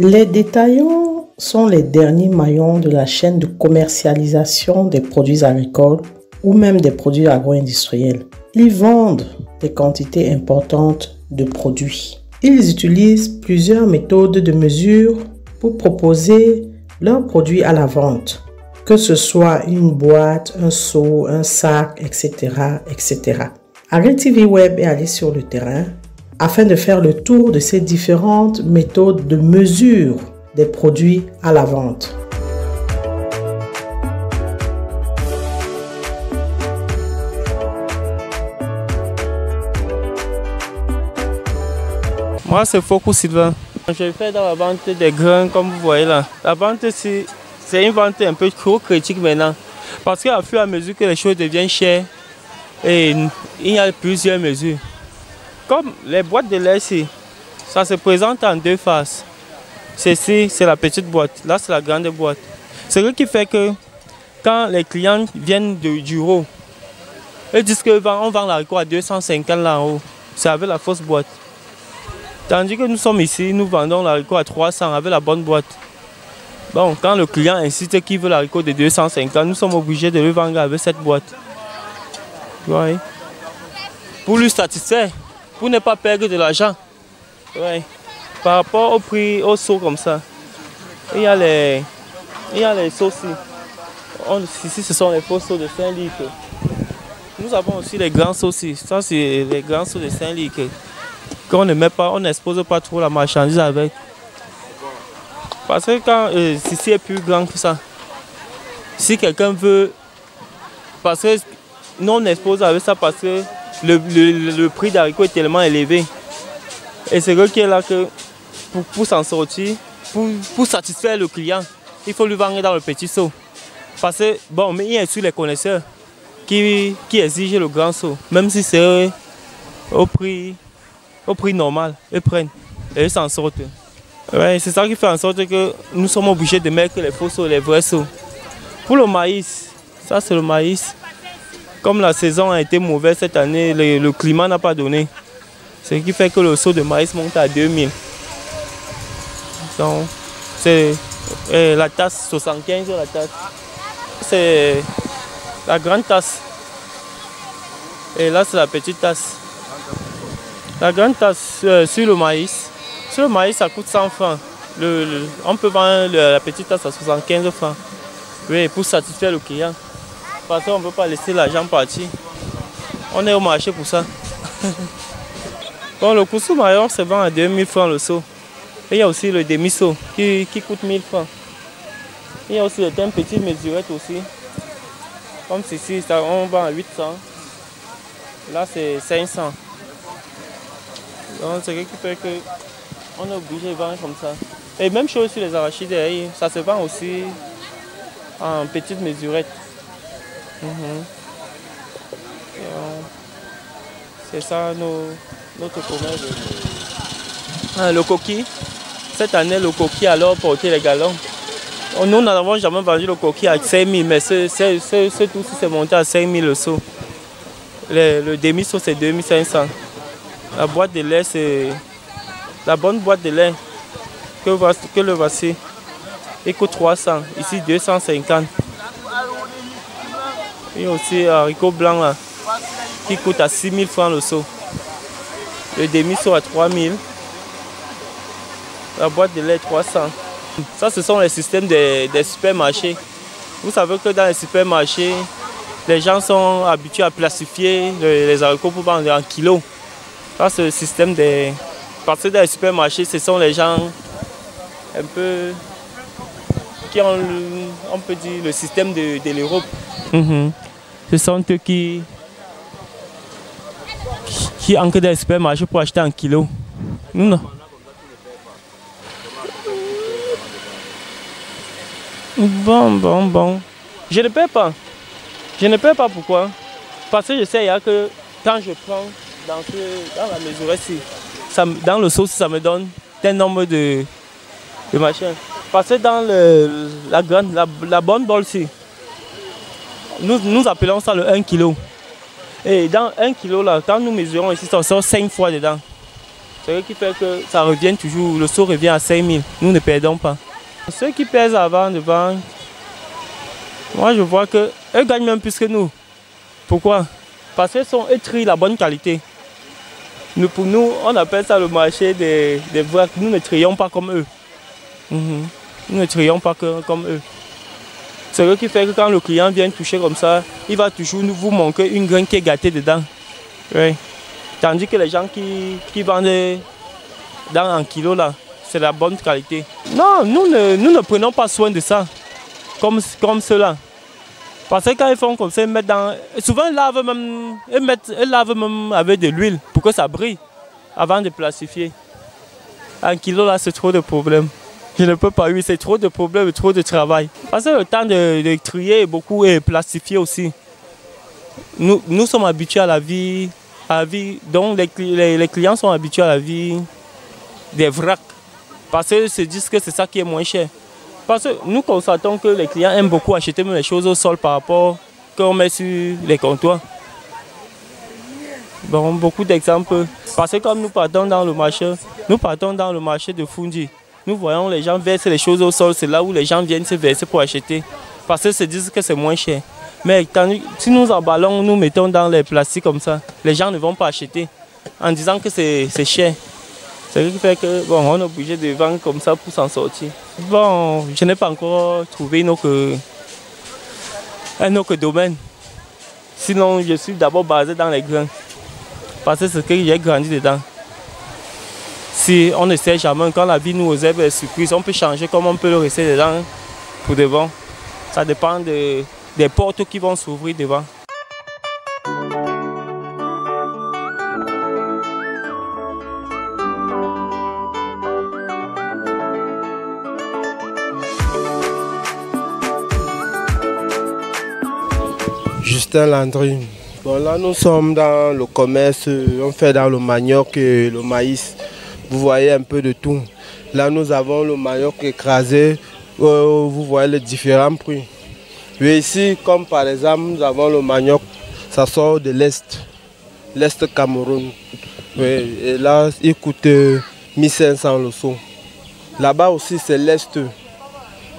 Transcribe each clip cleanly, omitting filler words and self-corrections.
Les détaillants sont les derniers maillons de la chaîne de commercialisation des produits agricoles ou même des produits agro-industriels. Ils vendent des quantités importantes de produits. Ils utilisent plusieurs méthodes de mesure pour proposer leurs produits à la vente, que ce soit une boîte, un seau, un sac, etc., etc. AgriTV Web est allé sur le terrain afin de faire le tour de ces différentes méthodes de mesure des produits à la vente. Moi, c'est Foko Sylvain. Je fais dans la vente des grains, comme vous voyez là. La vente, c'est une vente un peu trop critique maintenant. Parce qu'à fur et à mesure que les choses deviennent chères, et il y a plusieurs mesures. Comme les boîtes de lait ici, ça se présente en deux faces. Ceci, c'est la petite boîte. Là, c'est la grande boîte. C'est ce qui fait que quand les clients viennent du haut, ils disent qu'on vend l'haricot à 250 là en haut. C'est avec la fausse boîte. Tandis que nous sommes ici, nous vendons l'haricot à 300 avec la bonne boîte. Bon, quand le client insiste qu'il veut l'haricot de 250, nous sommes obligés de le vendre avec cette boîte. Ouais. Pour lui satisfaire, pour ne pas perdre de l'argent. Ouais. Par rapport au prix, au seau comme ça, il y a les seaux-ci. Ici, ce sont les faux seaux de 5 litres. Nous avons aussi les grands seaux-ci. Ça, c'est les grands seaux de 5 litres. Qu'on ne met pas, on n'expose pas trop la marchandise avec. Parce que quand ceci est plus grand que ça, si quelqu'un veut, parce que nous on expose avec ça parce que le prix d'haricot est tellement élevé. Et c'est vrai qui est là que pour s'en sortir, pour satisfaire le client, il faut lui vendre dans le petit seau. Parce que bon, mais il y a aussi les connaisseurs qui exigent le grand seau, même si c'est au prix normal, ils prennent et ils s'en sortent. Ouais, c'est ça qui fait en sorte que nous sommes obligés de mettre les faux seaux, les vrais seaux. Pour le maïs, ça c'est le maïs. Comme la saison a été mauvaise cette année, le climat n'a pas donné. Ce qui fait que le seau de maïs monte à 2000. Donc, c'est la tasse 75 la tasse. C'est la grande tasse. Et là, c'est la petite tasse. La grande tasse sur le maïs. Sur le maïs, ça coûte 100 francs. On peut vendre la petite tasse à 75 francs. Oui, pour satisfaire le client. Parce qu'on ne peut pas laisser l'argent partir. On est au marché pour ça. Bon, le couscous maillon se vend à 2000 francs le seau. Et il y a aussi le demi-seau qui coûte 1000 francs. Il y a aussi les thèmes petites mesurettes aussi. Comme ceci, on vend à 800. Là, c'est 500. Donc, c'est ce qui fait qu'on est obligé de vendre comme ça. Et même chose sur les arachides, ça se vend aussi en petites mesurettes. C'est ça notre commerce. Le coquille, cette année, le coquille a alors porté les galons. Nous n'avons jamais vendu le coquille à 5000, mais ce tout-ci s'est monté à 5000 le seau. Le demi-seau, c'est 2500. La boîte de lait, c'est la bonne boîte de lait que le voici. Il coûte 300, ici 250. Il y a aussi un haricot blanc là, qui coûte à 6000 francs le seau. Le demi-seau à 3000. La boîte de lait 300. Ça, ce sont les systèmes des supermarchés. Vous savez que dans les supermarchés, les gens sont habitués à classifier les haricots pour vendre en kilos. Ça, c'est le système des... Parce que dans les supermarchés, ce sont les gens un peu... qui ont, on peut dire, le système de l'Europe. Ce sont eux qui entrent dans les supermarchés pour acheter en kilos. Nous, non. Bon. Je ne paie pas. Je ne paie pas pourquoi? Parce que je sais que quand je prends dans la mesurette, dans le seau, ça me donne un nombre de machins. Parce que dans la bonne bol-ci, nous appelons ça le 1 kg. Et dans 1 kg, là, quand nous mesurons ici, ça sort 5 fois dedans. Ce qui fait que ça revient toujours, le seau revient à 5 000. Nous ne perdons pas. Ceux qui pèsent avant de vendre, moi je vois qu'eux gagnent même plus que nous. Pourquoi? Parce qu'ils trient la bonne qualité. Pour nous, on appelle ça le marché des vracs. Nous ne trions pas comme eux. Nous ne trions pas comme eux. C'est ce qui fait que quand le client vient toucher comme ça, il va toujours vous montrer une graine qui est gâtée dedans. Oui. Tandis que les gens qui vendent en kilo là, c'est la bonne qualité. Non, nous ne prenons pas soin de ça, comme ceux-là. Parce que quand ils font comme ça, ils mettent dans... Souvent, ils lavent même avec de l'huile pour que ça brille avant de plastifier. Un kilo là, c'est trop de problèmes. Je ne peux pas, oui, c'est trop de problèmes, trop de travail. Parce que le temps de trier beaucoup et plastifier aussi. Nous sommes habitués à la vie, donc les clients sont habitués à la vie des vracs. Parce qu'ils se disent que c'est ça qui est moins cher. Parce que nous constatons que les clients aiment beaucoup acheter même les choses au sol par rapport qu'on met sur les comptoirs. Bon, beaucoup d'exemples. Parce que comme nous partons dans le marché de Fundi, nous voyons les gens verser les choses au sol, c'est là où les gens viennent se verser pour acheter. Parce qu'ils se disent que c'est moins cher. Mais si nous emballons, nous mettons dans les plastiques comme ça, les gens ne vont pas acheter en disant que c'est cher. C'est ce qui fait que bon, on est obligé de vendre comme ça pour s'en sortir. Bon, je n'ai pas encore trouvé un autre domaine. Sinon, je suis d'abord basé dans les grains. Parce que c'est ce que j'ai grandi dedans. Si on ne sait jamais, quand la vie nous réserve des surprises, on peut changer comme on peut le rester dedans pour devant. Ça dépend des portes qui vont s'ouvrir devant. Justin Landry. Bon, là, nous sommes dans le commerce, on fait dans le manioc et le maïs. Vous voyez un peu de tout. Là, nous avons le manioc écrasé. Vous voyez les différents prix. Et ici, comme par exemple, nous avons le manioc, ça sort de l'Est Cameroun. Oui, et là, il coûte 1500 le seau. Là-bas aussi, c'est l'Est.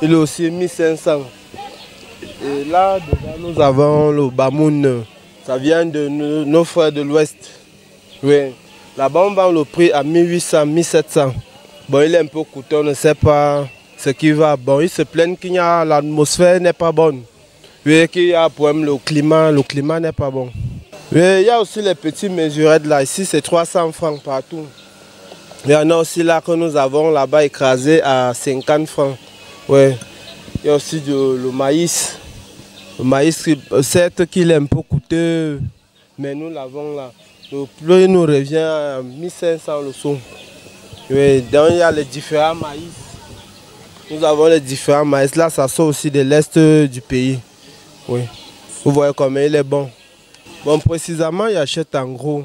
Il est aussi 1500. Et là, devant, nous avons le bamoun. Ça vient de nos frères de l'Ouest. Oui. Là-bas, on vend le prix à 1800, 1700. Bon, il est un peu coûteux, on ne sait pas ce qui va. Bon, ils se plaignent qu'il y a l'atmosphère n'est pas bonne. Oui, qu'il y a un problème, le climat n'est pas bon. Oui, il y a aussi les petits mesurettes là. Ici, c'est 300 francs partout. Il y en a aussi là que nous avons là-bas écrasé à 50 francs. Oui. Il y a aussi le maïs. Le maïs, certes qu'il est un peu coûteux, mais nous l'avons là. Le prix nous revient à 1500 le seau. Oui, donc il y a les différents maïs. Nous avons les différents maïs. Là, ça sort aussi de l'Est du pays. Oui. Vous voyez comment il est bon. Bon, précisément, il achète en gros.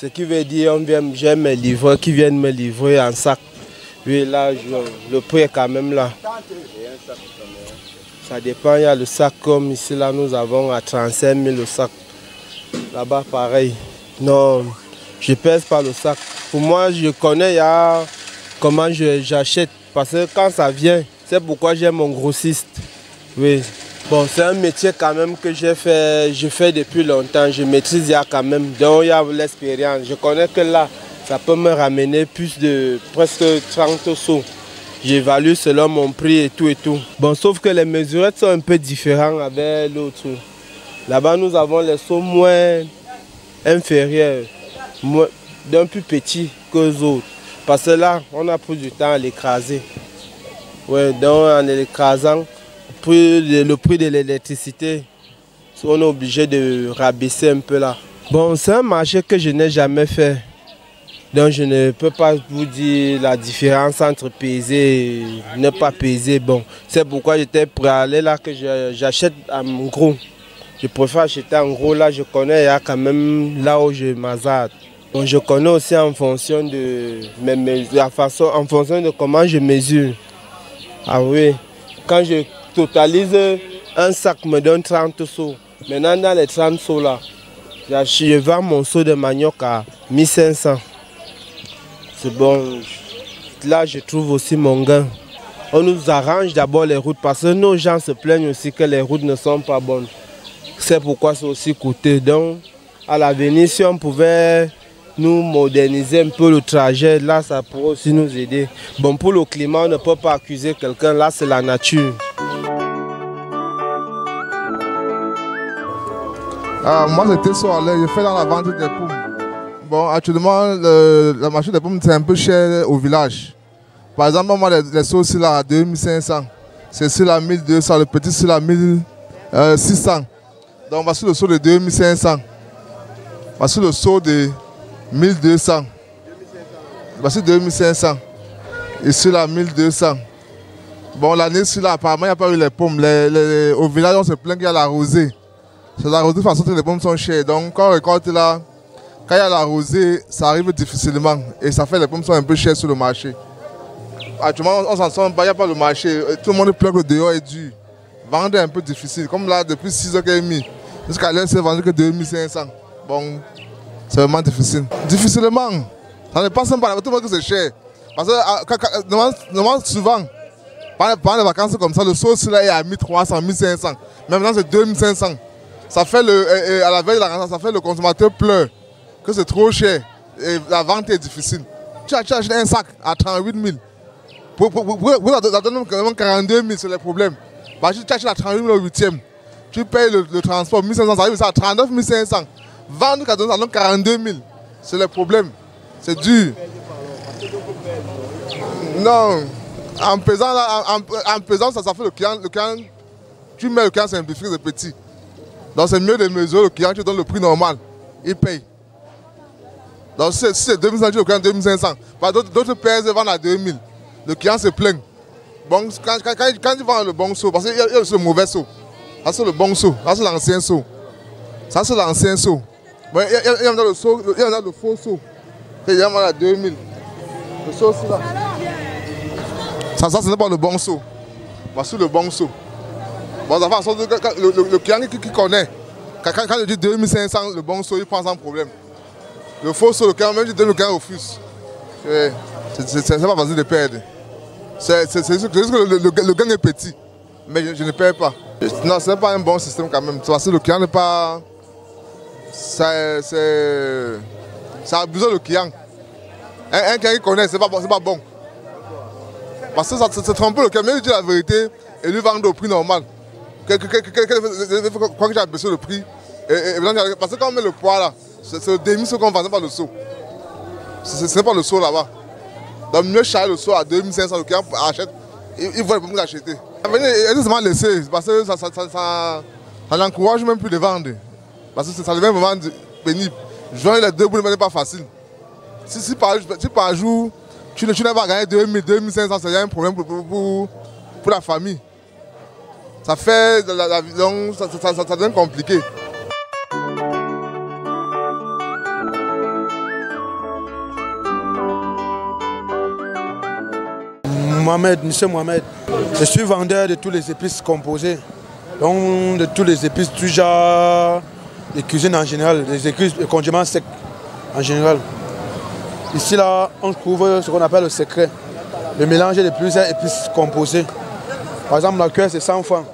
Ce qui veut dire, j'ai mes livreurs qui viennent me livrer en sac. Oui, là, le prix est quand même là. Ça dépend, il y a le sac comme ici, là, nous avons à 35 000 le sac. Là-bas, pareil. Non, je ne pèse pas le sac. Pour moi, je connais comment j'achète. Parce que quand ça vient, c'est pourquoi j'ai mon grossiste. Oui. Bon, c'est un métier quand même que je fais depuis longtemps. Je maîtrise quand même. Donc, il y a l'expérience. Je connais que là, ça peut me ramener plus de presque 30 seaux. J'évalue selon mon prix et tout et tout. Bon, sauf que les mesurettes sont un peu différentes avec l'autre. Là-bas, nous avons les seaux moins inférieurs, d'un plus petit que les autres. Parce que là, on a pris du temps à l'écraser. Ouais, donc en l'écrasant, le prix de l'électricité, on est obligé de rabaisser un peu là. Bon, c'est un marché que je n'ai jamais fait. Donc je ne peux pas vous dire la différence entre peser et ne pas peser. Bon, c'est pourquoi j'étais prêt à aller là que j'achète en gros. Je préfère acheter en gros, là je connais, il y a quand même là où je m'hazarde. Bon, je connais aussi en fonction de en fonction de comment je mesure. Ah oui, quand je totalise, un sac me donne 30 seaux. Maintenant dans les 30 seaux là, je vends mon seau de manioc à 1500. C'est bon. Là, je trouve aussi mon gain. On nous arrange d'abord les routes parce que nos gens se plaignent aussi que les routes ne sont pas bonnes. C'est pourquoi c'est aussi coûteux. Donc, à l'avenir, si on pouvait nous moderniser un peu le trajet, là, ça pourrait aussi nous aider. Bon, pour le climat, on ne peut pas accuser quelqu'un. Là, c'est la nature. Moi, j'étais sur l'air, je fais dans la vente des pommes. Bon, actuellement, la marché des pommes, c'est un peu cher au village. Par exemple, moi, les sauts, c'est là à 2500. C'est sur la 1200, le petit, c'est la 1600. Donc, on va sur le saut de 2500. On va sur le saut de 1200. On va sur 2500. Et sur la 1200. Bon, l'année, sur là, apparemment, il n'y a pas eu les pommes. Au village, on se plaint qu'il y a la rosée. C'est la rosée de façon que les pommes sont chères. Donc, quand on récolte là, quand il y a la rosée, ça arrive difficilement. Et ça fait que les pommes sont un peu chères sur le marché. Actuellement, on s'en sort pas, il n'y a pas le marché. Tout le monde plaint que le dehors est dur. Vendre est un peu difficile. Comme là, depuis 6h30, jusqu'à l'heure, c'est vendu que 2500. Bon, c'est vraiment difficile. Difficilement, ça ne passe même pas. Tout le monde que c'est cher. Parce que, normalement, souvent, pendant les vacances comme ça, le sauce là est à 1300, 1500. Mais maintenant, c'est 2500. Ça fait à la veille de la rentrée, ça fait le consommateur pleure que c'est trop cher et la vente est difficile. Tu as acheté un sac à 38 000. Pour la donner 42 000, c'est le problème. Parce que tu achètes à 38 000 au 8e. Tu payes le transport 1500, ça arrive à 39 500. Vendre à 42 000, c'est le problème. C'est dur. Non, en pesant, ça fait le client. Tu mets le client simplifié, c'est petit. Donc c'est mieux de mesurer le client, tu donnes le prix normal, il paye. Donc si c'est 2500, tu le client 2500. D'autres payent vendent à 2000. Le client se plaint. Bon, quand il vend le bon seau, parce qu'il y a le mauvais seau. Ça c'est le bon seau, ça c'est l'ancien seau. Ça c'est l'ancien seau. Bon, il y a le faux seau. Il y a à 2000. Le seau aussi là. Ça ce n'est pas le bon seau. Voici le bon seau. Bon, ça fait en sorte que le client qui connaît, quand il dit 2500, le bon seau, il prend sans problème. Le faux seau, le client, même si le client refuse. C'est pas facile de perdre. C'est juste que le gain est petit, mais je ne perds pas. Non, ce n'est pas un bon système quand même. Parce que le client n'est pas. Ça abuse le client. Un client qui connaît, c'est pas bon. Parce que ça trompe le client, même si il dit la vérité et lui vendre au prix normal. Quoi que j'ai abaissé le prix. Parce que quand on met le poids là, c'est le demi-saut qu'on vend, pas le saut. Ce n'est pas le saut là-bas. Donc mieux charger le saut à 2500, le client achète, il voit le pommes acheter. Il est seulement laissé, parce que ça n'encourage même plus de vendre. Parce que ça devient vraiment pénible. Joindre les deux bouts n'est pas facile. Si par jour, tu n'as pas gagné 2000, 2500, c'est un problème pour la famille. Ça fait la vie, donc ça devient compliqué. Monsieur Mohamed, je suis vendeur de toutes les épices composées, donc de toutes les épices du genre de cuisine en général, des épices de condiments secs en général. Ici là, on trouve ce qu'on appelle le secret, le mélange de plusieurs épices composées. Par exemple, la cuillère c'est 100 francs,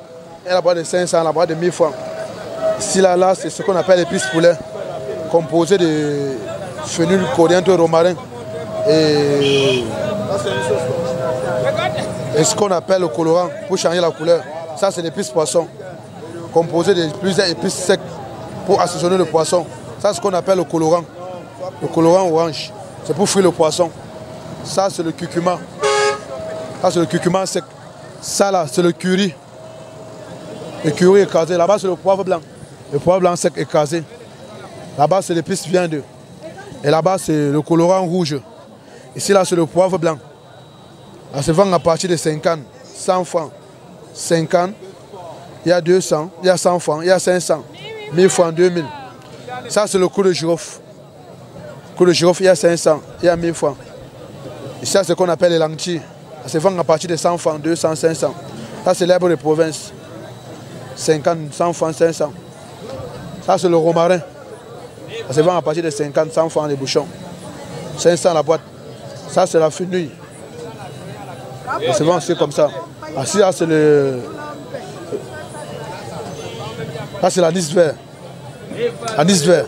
et la boîte de 500, la boîte de 1000 francs. Ici là, c'est ce qu'on appelle l'épice poulet, composé de fenouil, coriandre, romarin et ce qu'on appelle le colorant pour changer la couleur. Ça c'est l'épice poisson, composé de plusieurs épices secs pour assaisonner le poisson. Ça c'est ce qu'on appelle le colorant orange. C'est pour frire le poisson. Ça c'est le curcuma. Ça c'est le curcuma sec. Ça là c'est le curry. Le curry écrasé. Là-bas c'est le poivre blanc. Le poivre blanc sec écrasé. Là-bas c'est l'épice viande. Et là-bas c'est le colorant rouge. Ici là c'est le poivre blanc. Ça se vend à partir de 50, 100 francs, 50, il y a 200, il y a 100 francs, il y a 500, 1000 francs, 2000. Ça c'est le cou de girofle. Le cou de girofle, il y a 500, il y a 1000 francs. Et ça c'est ce qu'on appelle les lentilles. Ça se vend à partir de 100 francs, 200, 500. Ça c'est l'herbe de province. 50, 100 francs, 500. Ça c'est le romarin. Ça se vend à partir de 50, 100 francs les bouchons. 500 la boîte. Ça, c'est la fenouil. C'est bon, c'est comme ça. Ah, si, là, c'est le... Là, c'est l'anis vert. Anis vert.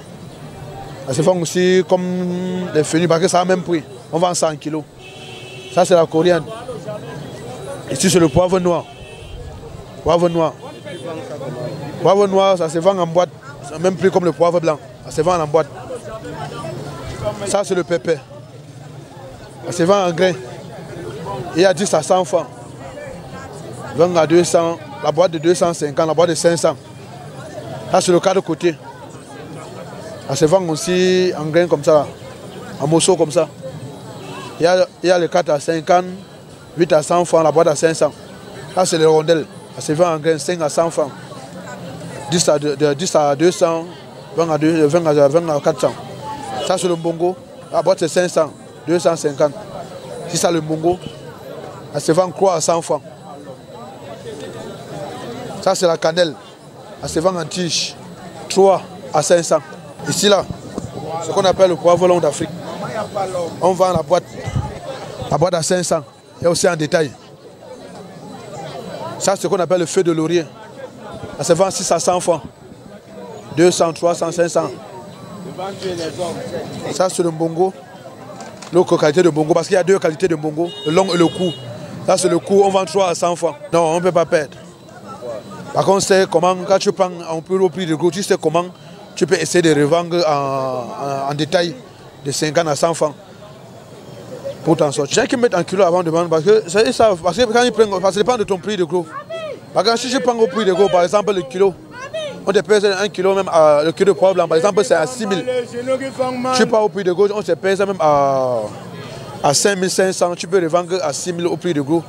C'est bon aussi comme les fenouil, parce que ça a le même prix. On vend ça en kilos. Ça, c'est la coriandre. Ici, c'est le poivre noir. Poivre noir. Poivre noir, ça se vend en boîte. C'est le même prix comme le poivre blanc. Ça se vend en boîte. Ça, c'est le pépé. Ça se vend en grain. Il y a 10 à 100 francs. 20 à 200. La boîte de 250, la boîte de 500. Ça, c'est le cas de côté. Ça se vend aussi en grain comme ça. En morceaux comme ça. Il y a le 4 à 50, 8 à 100 francs, la boîte à 500. Ça, c'est les rondelles. Ça se vend en grain 5 à 100 francs. 10 à 200, 20 à 400. Ça, c'est le mbongo. La boîte, c'est 500, 250. Si ça, le mbongo, ça se vend 3 à 100 francs. Ça, c'est la cannelle. Ça se vend en tige, 3 à 500. Ici, là, ce qu'on appelle le poivre long d'Afrique. On vend la boîte à 500. Il y a aussi en détail. Ça, c'est ce qu'on appelle le feu de laurier. Ça se vend 6 à 100 francs. 200, 300, 500. Ça, c'est le mbongo. L'autre qualité de mbongo, parce qu'il y a deux qualités de mbongo, le long et le court. Ça, c'est le court, on vend 3 à 100 francs. Non, on ne peut pas perdre. Par contre, c'est comment, quand tu prends un peu au prix de gros, tu sais comment tu peux essayer de revendre en détail de 50 à 100 francs. Pour t'en sortir. Les gens qui mettent en kilo avant de vendre, parce que quand ils prennent, parce que ça dépend de ton prix de gros. Par exemple, si je prends au prix de gros, par exemple le kilo, on te pèse 1 kilo même, le kilo de poivre blanc, par exemple, c'est à 6 000. Tu pars au prix de gros, on te pèse même à 5 500, tu peux revendre à 6 000 au prix de gros.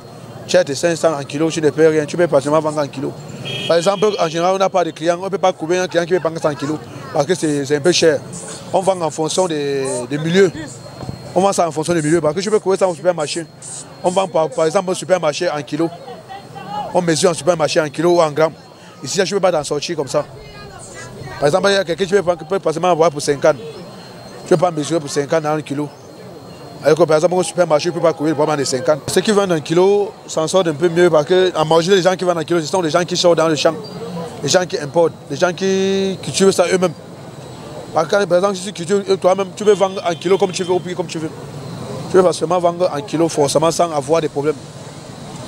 Tu as tes 500 en kilo, tu ne payes rien, tu peux facilement vendre en kilo. Par exemple, en général, on n'a pas de clients, on ne peut pas couvrir un client qui veut vendre 100 kilos, parce que c'est un peu cher. On vend en fonction des milieux. On vend ça en fonction des milieux, parce que je peux couvrir ça au supermarché. On vend par exemple au supermarché en kilo. On mesure en supermarché en kilo ou en grammes. Ici, je ne peux pas t'en sortir comme ça. Par exemple, il y a quelqu'un qui peut facilement avoir pour 50. Je ne peux pas mesurer pour 50 dans un kilo. Alors que par exemple, au supermarché, je ne peux pas couvrir le poids de 50. Ceux qui vendent un kilo s'en sortent un peu mieux parce qu'en majorité, les gens qui vendent un kilo, ce sont des gens qui sortent dans le champ. Les gens qui importent, les gens qui cultivent ça eux-mêmes. Par exemple, si tu cultives toi-même, tu peux vendre en kilo comme tu veux, au prix comme tu veux. Tu peux facilement vendre en kilo forcément sans avoir des problèmes.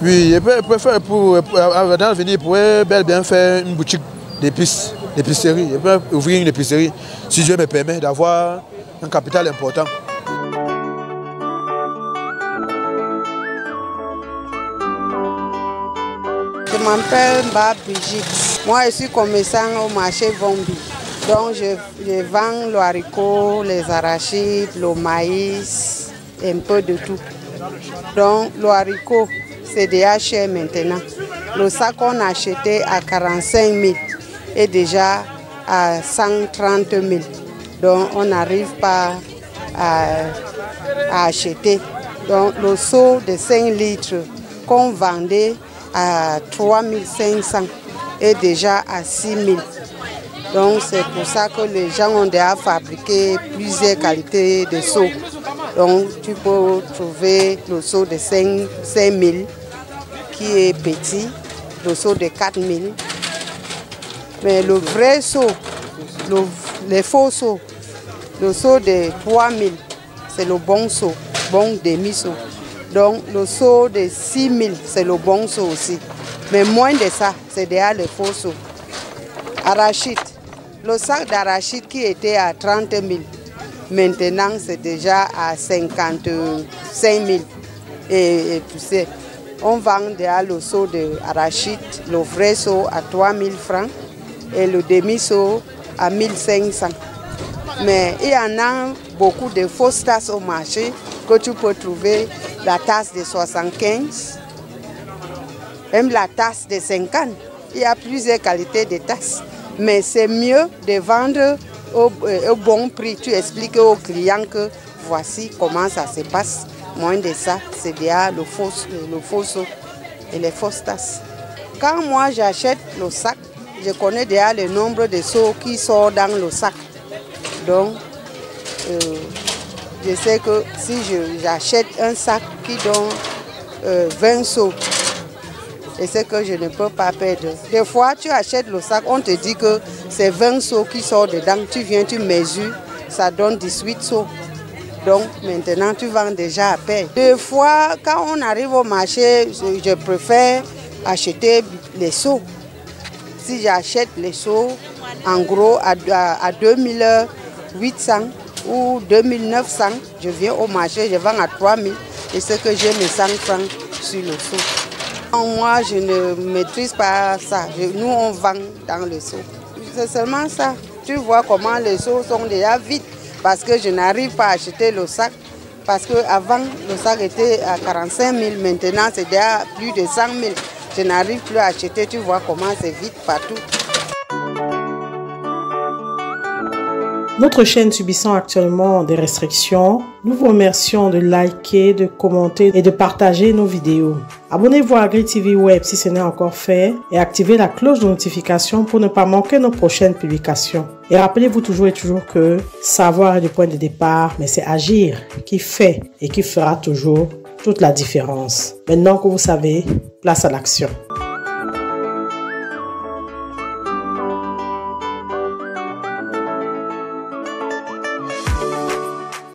Oui, je peux faire dans l'avenir, il pourrait bien faire une boutique d'épices, d'épicerie. Je peux ouvrir une épicerie si Dieu me permet d'avoir un capital important. Je m'appelle Mba Brigitte. Moi, je suis commerçant au marché Vombi. Donc, je vends le haricot, les arachides, le maïs, un peu de tout. Donc, le haricot, c'est déjà cher maintenant. Le sac qu'on a acheté à 45 000 est déjà à 130 000. Donc, on n'arrive pas à acheter. Donc, le seau de 5 litres qu'on vendait à 3 500 est déjà à 6 000. Donc, c'est pour ça que les gens ont déjà fabriqué plusieurs qualités de seaux. Donc, tu peux trouver le seau de 5 000 qui est petit, le seau de 4 000. Mais le vrai seau, les faux seaux, le seau de 3 000, c'est le bon seau, bon demi-seau. Donc, le seau de 6 000, c'est le bon seau aussi. Mais moins de ça, c'est déjà le faux seau. Arachide. Le sac d'arachide qui était à 30 000, maintenant c'est déjà à 55 000. Et tu sais, on vend déjà le seau d'arachide, le vrai seau à 3 000 francs et le demi-seau à 1 500. Mais il y en a beaucoup de fausses tasses au marché que tu peux trouver, la tasse de 75, même la tasse de 50. Il y a plusieurs qualités de tasses. Mais c'est mieux de vendre au bon prix. Tu expliques aux clients que voici comment ça se passe. Moins de ça, c'est déjà le faux seau et les fausses tasses. Quand moi j'achète le sac, je connais déjà le nombre de seaux qui sortent dans le sac. Donc, je sais que si j'achète un sac qui donne 20 seaux, et c'est que je ne peux pas perdre. Des fois, tu achètes le sac, on te dit que c'est 20 seaux qui sortent dedans. Tu viens, tu mesures, ça donne 18 seaux. Donc maintenant, tu vends déjà à paix. Des fois, quand on arrive au marché, je préfère acheter les seaux. Si j'achète les seaux, en gros, à 2800 ou 2900, je viens au marché, je vends à 3000 et c'est que j'ai mes 100 francs sur le seau. Moi, je ne maîtrise pas ça. Nous, on vend dans le seau. C'est seulement ça. Tu vois comment les seaux sont déjà vides parce que je n'arrive pas à acheter le sac. Parce qu'avant, le sac était à 45 000. Maintenant, c'est déjà plus de 100 000. Je n'arrive plus à acheter. Tu vois comment c'est vide partout. Notre chaîne subissant actuellement des restrictions, nous vous remercions de liker, de commenter et de partager nos vidéos. Abonnez-vous à Gris TV Web si ce n'est encore fait et activez la cloche de notification pour ne pas manquer nos prochaines publications. Et rappelez-vous toujours et toujours que savoir est le point de départ, mais c'est agir qui fait et qui fera toujours toute la différence. Maintenant que vous savez, place à l'action.